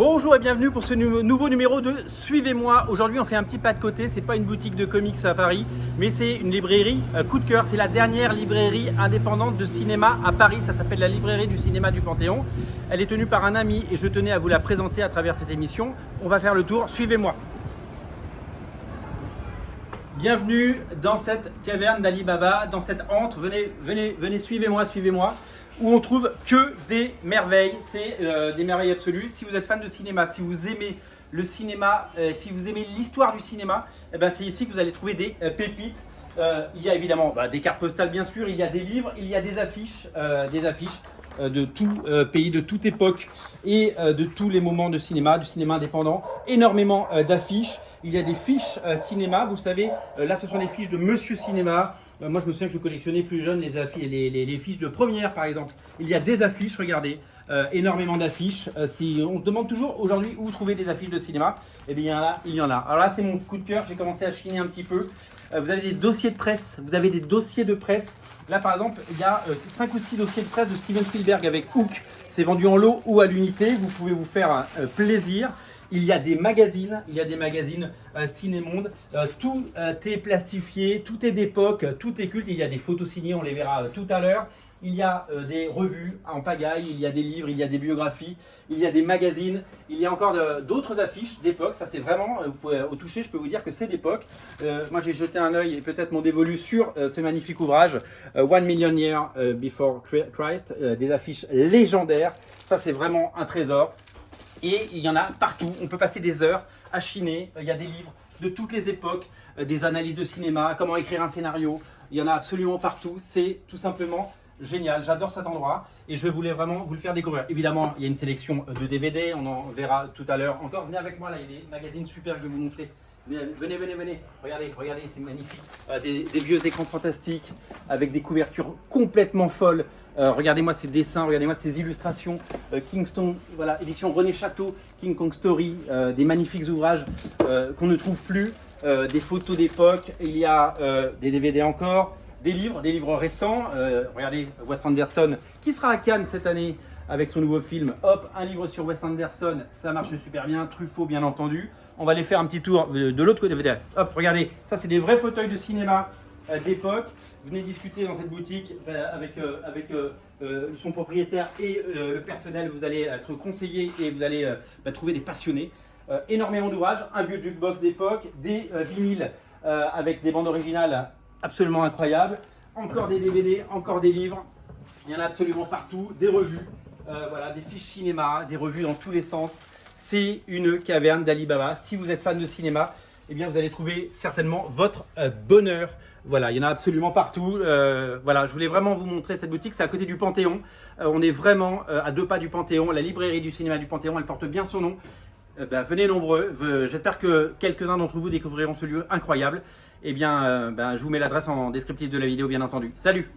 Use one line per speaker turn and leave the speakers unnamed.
Bonjour et bienvenue pour ce nouveau numéro de Suivez-moi. Aujourd'hui on fait un petit pas de côté, c'est pas une boutique de comics à Paris, mais c'est une librairie coup de cœur. C'est la dernière librairie indépendante de cinéma à Paris, ça s'appelle la librairie du cinéma du Panthéon. Elle est tenue par un ami et je tenais à vous la présenter à travers cette émission. On va faire le tour, suivez-moi. Bienvenue dans cette caverne d'Ali Baba, dans cette antre, venez, suivez-moi. Où on trouve que des merveilles, c'est des merveilles absolues. Si vous êtes fan de cinéma, si vous aimez le cinéma, si vous aimez l'histoire du cinéma, eh ben c'est ici que vous allez trouver des pépites. Il y a évidemment des cartes postales bien sûr, il y a des livres, il y a des affiches de tout pays, de toute époque et de tous les moments de cinéma, du cinéma indépendant. Énormément d'affiches, il y a des fiches cinéma, vous savez, là ce sont les fiches de Monsieur Cinéma. Moi, je me souviens que je collectionnais plus jeune les fiches de première, par exemple. Il y a des affiches, regardez, énormément d'affiches. Si on se demande toujours aujourd'hui où trouver des affiches de cinéma, eh bien il y en a. Alors là, c'est mon coup de cœur. J'ai commencé à chiner un petit peu. Vous avez des dossiers de presse. Vous avez des dossiers de presse. Là, par exemple, il y a 5 ou 6 dossiers de presse de Steven Spielberg avec Hook. C'est vendu en lot ou à l'unité. Vous pouvez vous faire plaisir. Il y a des magazines, Cinémonde, tout est plastifié, tout est d'époque, tout est culte. Il y a des photos signées, on les verra tout à l'heure. Il y a des revues en pagaille, il y a des livres, il y a des biographies, il y a des magazines. Il y a encore d'autres affiches d'époque. Ça c'est vraiment, vous pouvez au toucher, je peux vous dire que c'est d'époque. Moi j'ai jeté un œil et peut-être mon dévolu sur ce magnifique ouvrage, One Million Years Before Christ, des affiches légendaires. Ça c'est vraiment un trésor. Et il y en a partout, on peut passer des heures à chiner, il y a des livres de toutes les époques, des analyses de cinéma, comment écrire un scénario, il y en a absolument partout, c'est tout simplement génial, j'adore cet endroit et je voulais vraiment vous le faire découvrir. Évidemment, il y a une sélection de DVD, on en verra tout à l'heure encore. Venez avec moi là, il y a des magazines super que je vais vous montrer. Venez, regardez, c'est magnifique. Des vieux écrans fantastiques avec des couvertures complètement folles. Regardez-moi ces dessins, regardez-moi ces illustrations. Kingston, voilà, édition René Château, King Kong Story, des magnifiques ouvrages qu'on ne trouve plus, des photos d'époque. Il y a des DVD encore, des livres récents. Regardez Wes Anderson qui sera à Cannes cette année avec son nouveau film. Hop, un livre sur Wes Anderson, ça marche super bien. Truffaut, bien entendu. On va aller faire un petit tour de l'autre côté. Hop, regardez, ça c'est des vrais fauteuils de cinéma d'époque. Venez discuter dans cette boutique avec son propriétaire et le personnel. Vous allez être conseillé et vous allez trouver des passionnés. Énormément d'ouvrages, un vieux jukebox d'époque, des vinyles avec des bandes originales absolument incroyables. Encore des DVD, encore des livres. Il y en a absolument partout. Des revues, voilà, des fiches cinéma, des revues dans tous les sens. C'est une caverne d'Ali Baba. Si vous êtes fan de cinéma, eh bien vous allez trouver certainement votre bonheur. Voilà, il y en a absolument partout. Voilà, je voulais vraiment vous montrer cette boutique. C'est à côté du Panthéon. On est vraiment à 2 pas du Panthéon. La librairie du cinéma du Panthéon, elle porte bien son nom. Venez nombreux. J'espère que quelques-uns d'entre vous découvriront ce lieu incroyable. Eh bien, je vous mets l'adresse en descriptif de la vidéo, bien entendu. Salut!